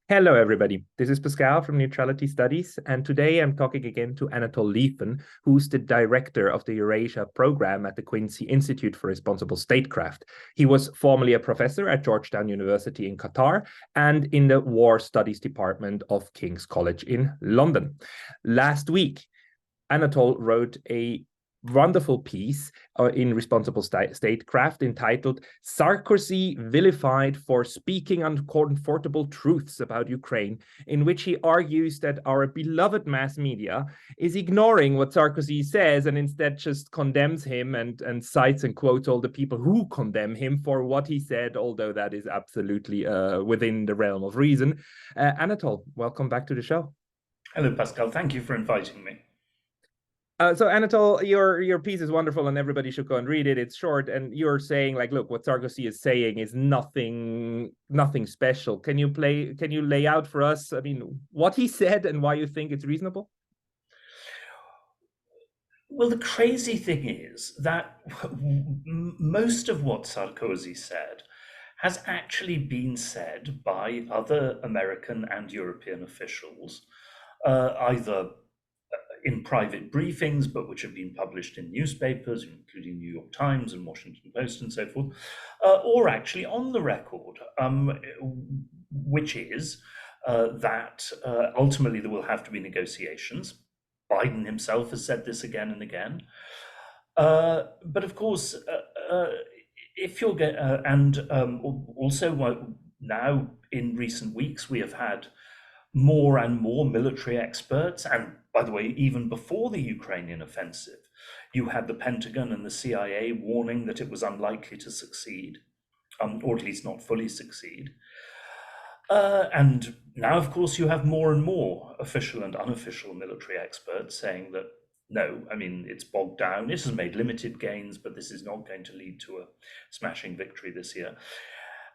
Hello, everybody. This is Pascal from Neutrality Studies, and today I'm talking again to Anatol Lieven, who's the director of the Eurasia program at the Quincy Institute for Responsible Statecraft. He was formerly a professor at Georgetown University in Qatar and in the War Studies Department of King's College in London. Last week, Anatol wrote a wonderful piece in Responsible Statecraft entitled Sarkozy Vilified for Speaking Uncomfortable Truths About Ukraine, in which he argues that our beloved mass media is ignoring what Sarkozy says and instead just condemns him and cites and quotes all the people who condemn him for what he said, although that is absolutely within the realm of reason. Anatol, welcome back to the show. Hello, Pascal. Thank you for inviting me. So Anatol, your piece is wonderful, and everybody should go and read it. It's short, and you're saying like, look, what Sarkozy is saying is nothing special. Can you lay out for us? I mean, what he said and why you think it's reasonable? Well, the crazy thing is that most of what Sarkozy said has actually been said by other American and European officials, either in private briefings, but which have been published in newspapers, including New York Times and Washington Post and so forth, or actually on the record, which is that ultimately there will have to be negotiations. Biden himself has said this again and again. But of course, if you're also now in recent weeks we have had more and more military experts, and by the way, even before the Ukrainian offensive, you had the Pentagon and the CIA warning that it was unlikely to succeed, or at least not fully succeed. And now, of course, you have more and more official and unofficial military experts saying that no, I mean, it's bogged down. This has made limited gains, but this is not going to lead to a smashing victory this year.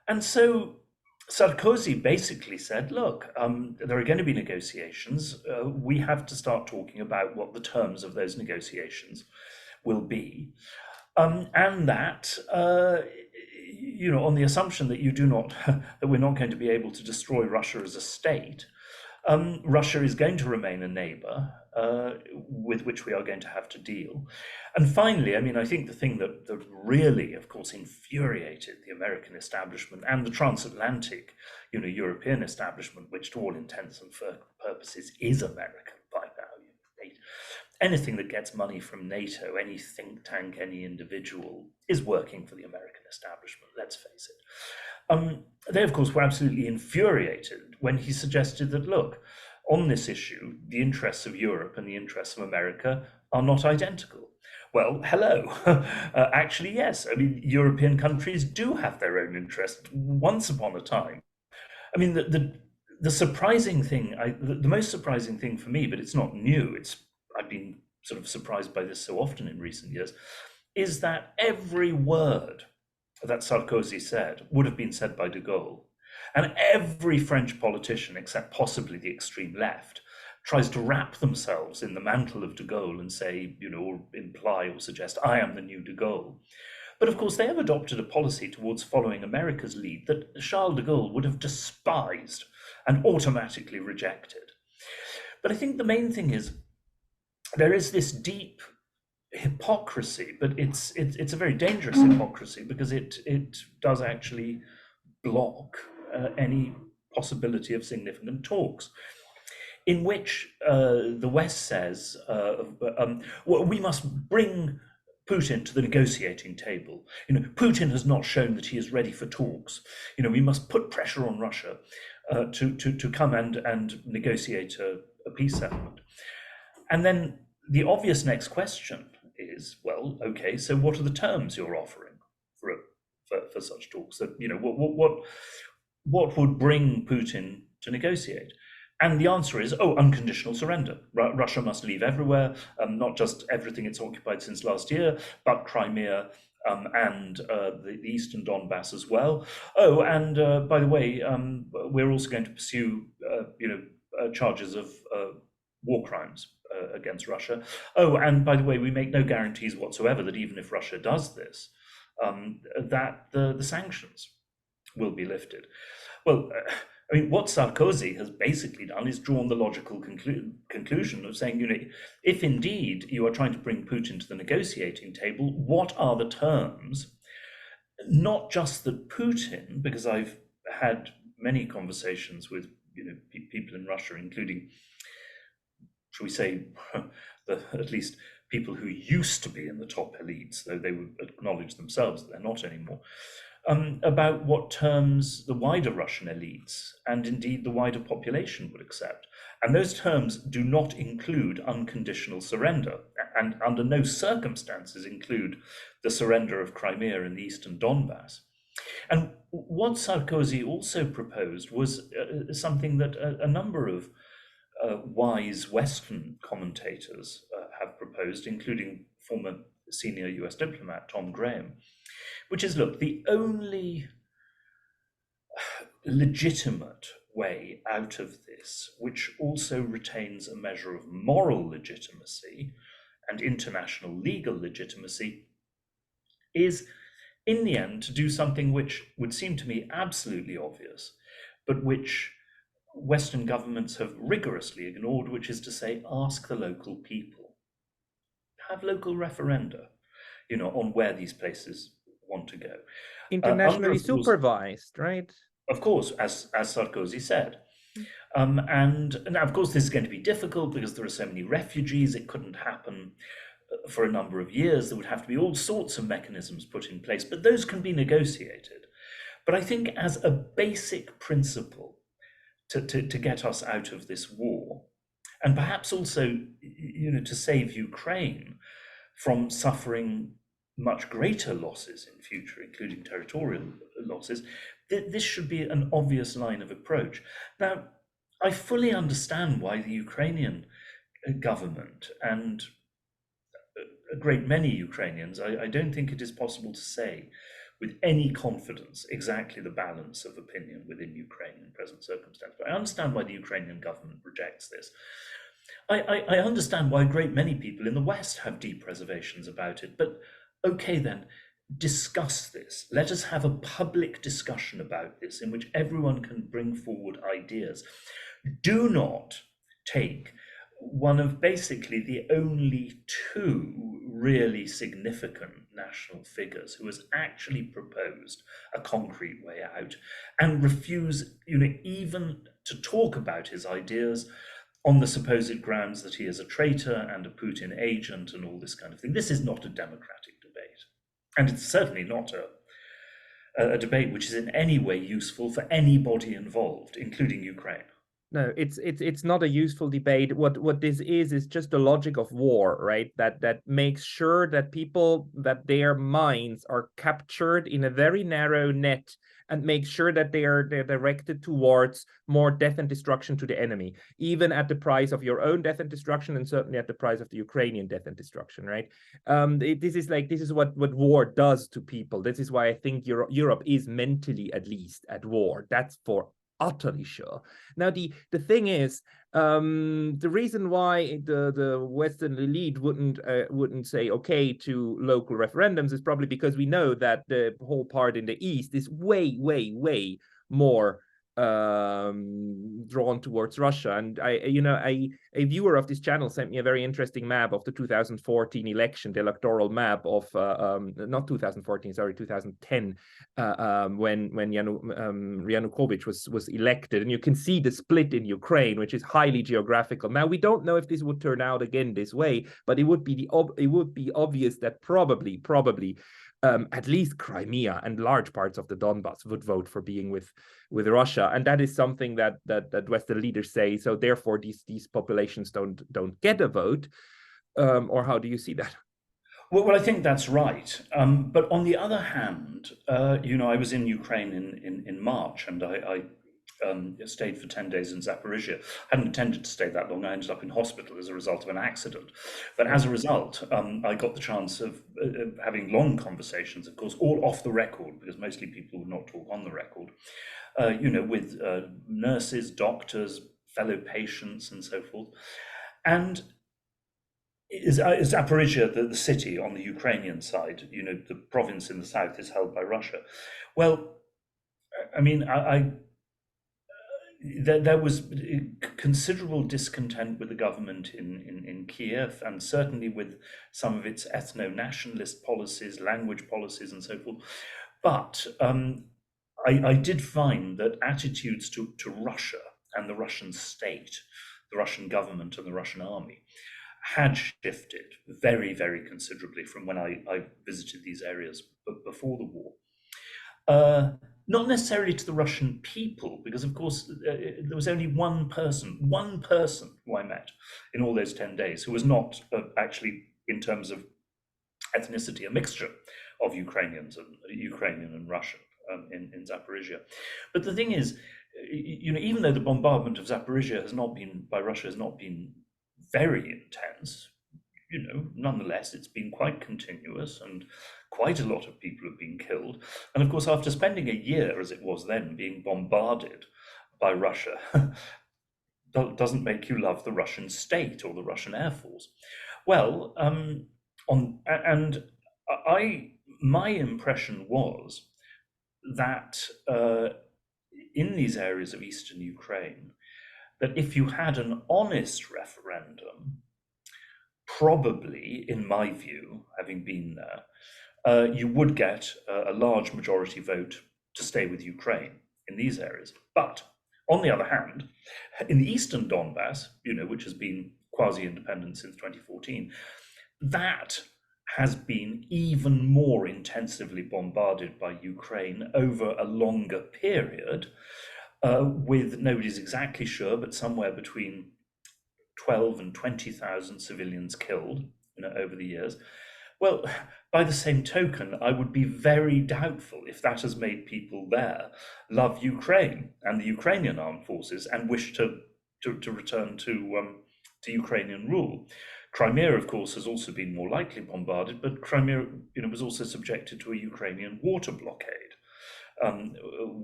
And so Sarkozy basically said, look, there are going to be negotiations. We have to start talking about what the terms of those negotiations will be. And that, on the assumption that that we're not going to be able to destroy Russia as a state, Russia is going to remain a neighbor with which we are going to have to deal. And finally, I mean, I think the thing that really, of course, infuriated the American establishment and the transatlantic, European establishment, which to all intents and purposes is American by now. Anything that gets money from NATO, any think tank, any individual, is working for the American establishment, let's face it. They, of course, were absolutely infuriated when he suggested that, look, on this issue, the interests of Europe and the interests of America are not identical. Well, hello. Actually, yes. I mean, European countries do have their own interests once upon a time. I mean, the surprising thing, the most surprising thing for me, but it's not new, I've been sort of surprised by this so often in recent years, is that every word that Sarkozy said would have been said by de Gaulle. And every French politician, except possibly the extreme left, tries to wrap themselves in the mantle of de Gaulle and say, or imply or suggest, I am the new de Gaulle. But of course, they have adopted a policy towards following America's lead that Charles de Gaulle would have despised and automatically rejected. But I think the main thing is there is this deep hypocrisy, but it's a very dangerous hypocrisy because it does actually block any possibility of significant talks, in which the West says, well, we must bring Putin to the negotiating table. Putin has not shown that he is ready for talks. We must put pressure on Russia to come and negotiate a peace settlement. And then the obvious next question is, well, okay, so what are the terms you're offering for such talks? That what would bring Putin to negotiate? And the answer is, unconditional surrender. Russia must leave everywhere, not just everything it's occupied since last year, but Crimea and the eastern Donbass as well. Oh, and by the way, we're also going to pursue, charges of war crimes against Russia. Oh, and by the way, we make no guarantees whatsoever that even if Russia does this, that the sanctions will be lifted. Well, I mean, what Sarkozy has basically done is drawn the logical conclusion of saying, if indeed you are trying to bring Putin to the negotiating table, what are the terms? Not just that Putin, because I've had many conversations with people in Russia, including, shall we say, at least people who used to be in the top elites, though they would acknowledge themselves that they're not anymore, about what terms the wider Russian elites and indeed the wider population would accept. And those terms do not include unconditional surrender, and under no circumstances include the surrender of Crimea and the eastern Donbass. And what Sarkozy also proposed was something that a number of wise Western commentators have proposed, including former senior US diplomat Tom Graham, which is, look, the only legitimate way out of this, which also retains a measure of moral legitimacy and international legal legitimacy, is in the end to do something which would seem to me absolutely obvious, but which Western governments have rigorously ignored, which is to say, ask the local people. Have local referenda, on where these places want to go. Internationally supervised, right? Of course, as Sarkozy said. And now, of course, this is going to be difficult because there are so many refugees. It couldn't happen for a number of years. There would have to be all sorts of mechanisms put in place, but those can be negotiated. But I think as a basic principle to get us out of this war, and perhaps also, to save Ukraine from suffering much greater losses in future, including territorial losses, this should be an obvious line of approach. Now, I fully understand why the Ukrainian government and a great many Ukrainians, I don't think it is possible to say with any confidence exactly the balance of opinion within Ukraine in present circumstance. But I understand why the Ukrainian government rejects this. I understand why a great many people in the West have deep reservations about it. But okay, then, discuss this. Let us have a public discussion about this in which everyone can bring forward ideas. Do not take one of basically the only two really significant national figures who has actually proposed a concrete way out and refuse, even to talk about his ideas on the supposed grounds that he is a traitor and a Putin agent and all this kind of thing. This is not a democratic debate. And it's certainly not a debate which is in any way useful for anybody involved, including Ukraine. No, it's not a useful debate. What this is just the logic of war, right? That makes sure that people, that their minds are captured in a very narrow net and make sure that they're directed towards more death and destruction to the enemy, even at the price of your own death and destruction, and certainly at the price of the Ukrainian death and destruction, right? This is what war does to people. This is why I think Europe is mentally at least at war. That's for utterly sure. Now, the thing is, the reason why the Western elite wouldn't say okay to local referendums is probably because we know that the whole part in the East is way more drawn towards Russia. And a viewer of this channel sent me a very interesting map of the 2014 election, the electoral map of not 2014, sorry, 2010, when Yanukovych was elected, and you can see the split in Ukraine, which is highly geographical. Now, we don't know if this would turn out again this way, but it would be obvious that probably at least Crimea and large parts of the Donbass would vote for being with Russia, and that is something that Western leaders say. So therefore, these populations don't get a vote, or how do you see that? Well, I think that's right. But on the other hand, I was in Ukraine in March, and I stayed for 10 days in Zaporizhia. I hadn't intended to stay that long. I ended up in hospital as a result of an accident. But as a result, I got the chance of having long conversations, of course, all off the record, because mostly people would not talk on the record, with nurses, doctors, fellow patients, and so forth. And Zaporizhia, the city on the Ukrainian side, the province in the south is held by Russia. Well, I mean, there was considerable discontent with the government in Kiev, and certainly with some of its ethno-nationalist policies, language policies, and so forth. But I did find that attitudes to Russia and the Russian state, the Russian government and the Russian army, had shifted very, very considerably from when I visited these areas before the war. Not necessarily to the Russian people, because of course there was only one person who I met in all those 10 days who was not actually, in terms of ethnicity, a mixture of Ukrainian and Russian in Zaporizhia. But the thing is, even though the bombardment of Zaporizhia by Russia has not been very intense, nonetheless, it's been quite continuous, and quite a lot of people have been killed. And of course, after spending a year, as it was then, being bombarded by Russia, doesn't make you love the Russian state or the Russian Air Force. Well, my impression was that in these areas of eastern Ukraine, that if you had an honest referendum, probably, in my view, having been there, you would get a large majority vote to stay with Ukraine in these areas. But on the other hand, in the eastern Donbass, which has been quasi-independent since 2014, that has been even more intensively bombarded by Ukraine over a longer period, with, nobody's exactly sure, but somewhere between 12 and 20,000 civilians killed over the years. Well, by the same token, I would be very doubtful if that has made people there love Ukraine and the Ukrainian armed forces and wish to return to Ukrainian rule. Crimea, of course, has also been more likely bombarded, but Crimea, was also subjected to a Ukrainian water blockade,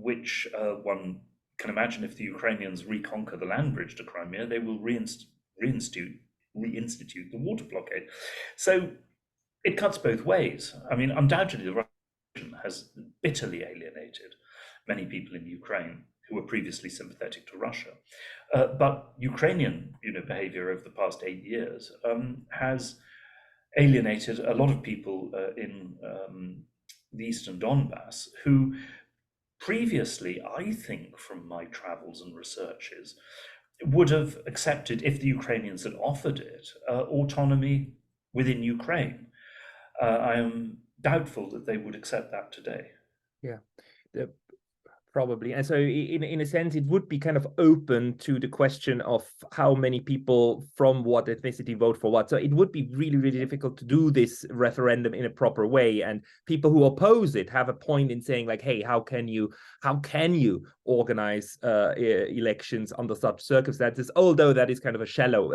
which one can imagine, if the Ukrainians reconquer the land bridge to Crimea, they will reinstitute the water blockade. So it cuts both ways. I mean, undoubtedly, the Russian has bitterly alienated many people in Ukraine who were previously sympathetic to Russia. But Ukrainian, behavior over the past 8 years has alienated a lot of people in the eastern Donbass who previously, I think, from my travels and researches, would have accepted, if the Ukrainians had offered it, autonomy within Ukraine. I am doubtful that they would accept that today. Yeah. Probably. And so in a sense, it would be kind of open to the question of how many people from what ethnicity vote for what. So it would be really, really difficult to do this referendum in a proper way. And people who oppose it have a point in saying, like, hey, how can you organize elections under such circumstances? Although that is kind of a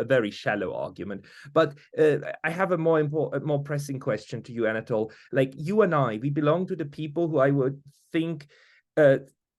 very shallow argument. But I have a more pressing question to you, Anatol. Like, you and I, we belong to the people who I would think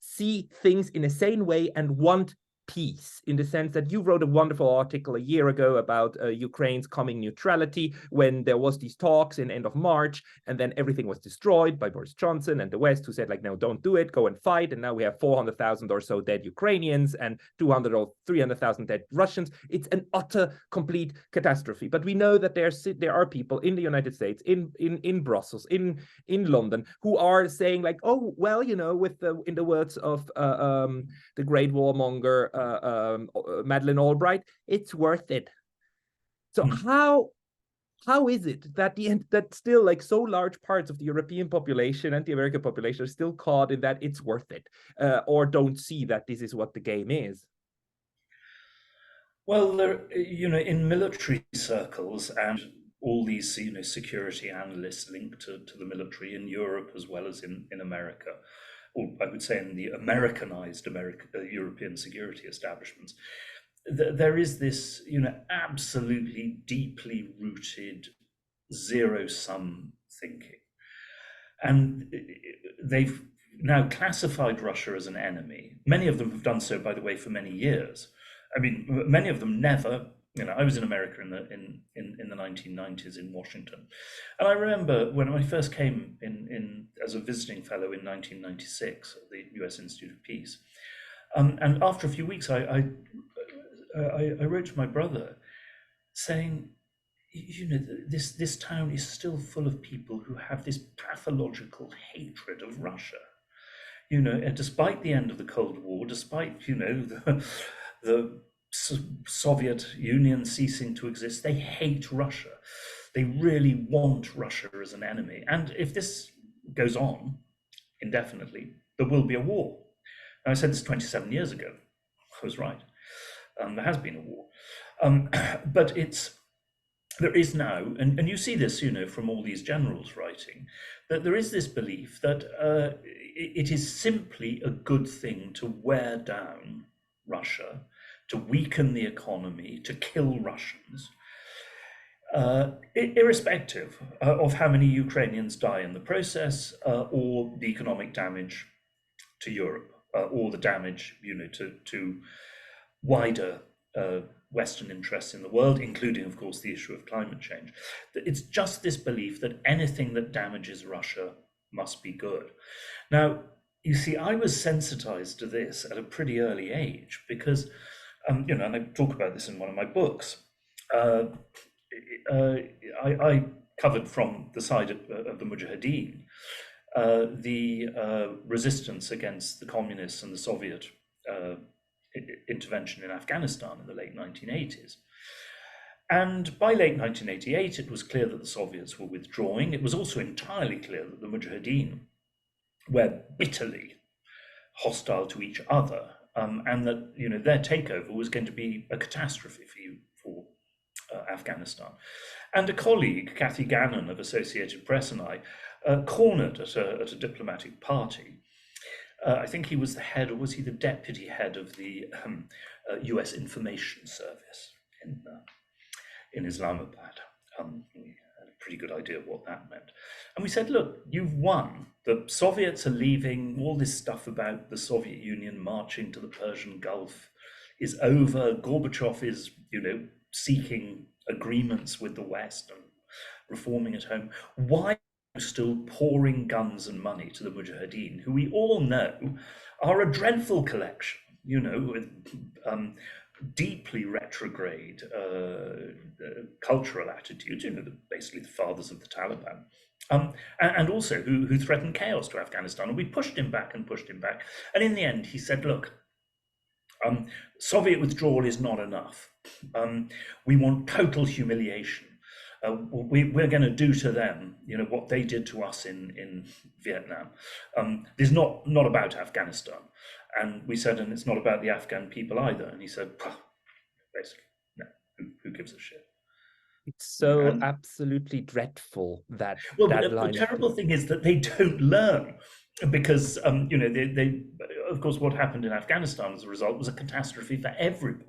see things in a sane way and want peace, in the sense that you wrote a wonderful article a year ago about Ukraine's coming neutrality, when there was these talks in end of March, and then everything was destroyed by Boris Johnson and the West, who said, like, no, don't do it, go and fight. And now we have 400,000 or so dead Ukrainians and 200 or 300,000 dead Russians. It's an utter, complete catastrophe. But we know that there are people in the United States, in Brussels, in London, who are saying, like, oh, well, in the words of the great warmonger Madeleine Albright, it's worth it. So how is it that that still, like, so large parts of the European population and the American population are still caught in that it's worth it, or don't see that this is what the game is? Well, in military circles and all these, security analysts linked to the military in Europe as well as in America, or I would say in the Americanized European security establishments, there is this, absolutely deeply rooted zero-sum thinking. And they've now classified Russia as an enemy. Many of them have done so, by the way, for many years. I mean, many of them never. I was in America in the 1990s in Washington, and I remember when I first came in as a visiting fellow in 1996 at the U.S. Institute of Peace. And after a few weeks, I wrote to my brother saying, you know, this town is still full of people who have this pathological hatred of Russia. You know, and despite the end of the Cold War, despite, you know, the Soviet Union ceasing to exist, they hate Russia. They really want Russia as an enemy. And if this goes on indefinitely, there will be a war. And I said this 27 years ago. I was right. There has been a war. But there is now, and you see this, you know, from all these generals writing, that there is this belief that it is simply a good thing to wear down Russia, to weaken the economy, to kill Russians, irrespective of how many Ukrainians die in the process, or the economic damage to Europe, or the damage, you know, to wider Western interests in the world, including, of course, the issue of climate change. It's just this belief that anything that damages Russia must be good. Now, you see, I was sensitized to this at a pretty early age because, you know, and I talk about this in one of my books. I covered from the side of the Mujahideen the resistance against the communists and the Soviet intervention in Afghanistan in the late 1980s. And by late 1988, it was clear that the Soviets were withdrawing. It was also entirely clear that the Mujahideen were bitterly hostile to each other, and that, you know, their takeover was going to be a catastrophe for Afghanistan. And a colleague, Kathy Gannon of Associated Press, and I cornered at a diplomatic party. I think he was the head, or was he the deputy head of the US Information Service in Islamabad. We had a pretty good idea of what that meant. And we said, look, you've won. The Soviets are leaving. All this stuff about the Soviet Union marching to the Persian Gulf is over. Gorbachev is, you know, seeking agreements with the West and reforming at home. Why still pouring guns and money to the Mujahideen, who we all know are a dreadful collection, you know, with deeply retrograde cultural attitudes, you know, basically the fathers of the Taliban, and also who threatened chaos to Afghanistan. And we pushed him back and pushed him back. And in the end, he said, look, Soviet withdrawal is not enough. We want total humiliation. We're going to do to them, you know, what they did to us in Vietnam. This is not about Afghanistan. And we said, and it's not about the Afghan people either. And he said, basically, no, who gives a shit? It's so absolutely dreadful that well, that the terrible thing is that they don't learn, because you know, they of course, what happened in Afghanistan as a result was a catastrophe for everybody.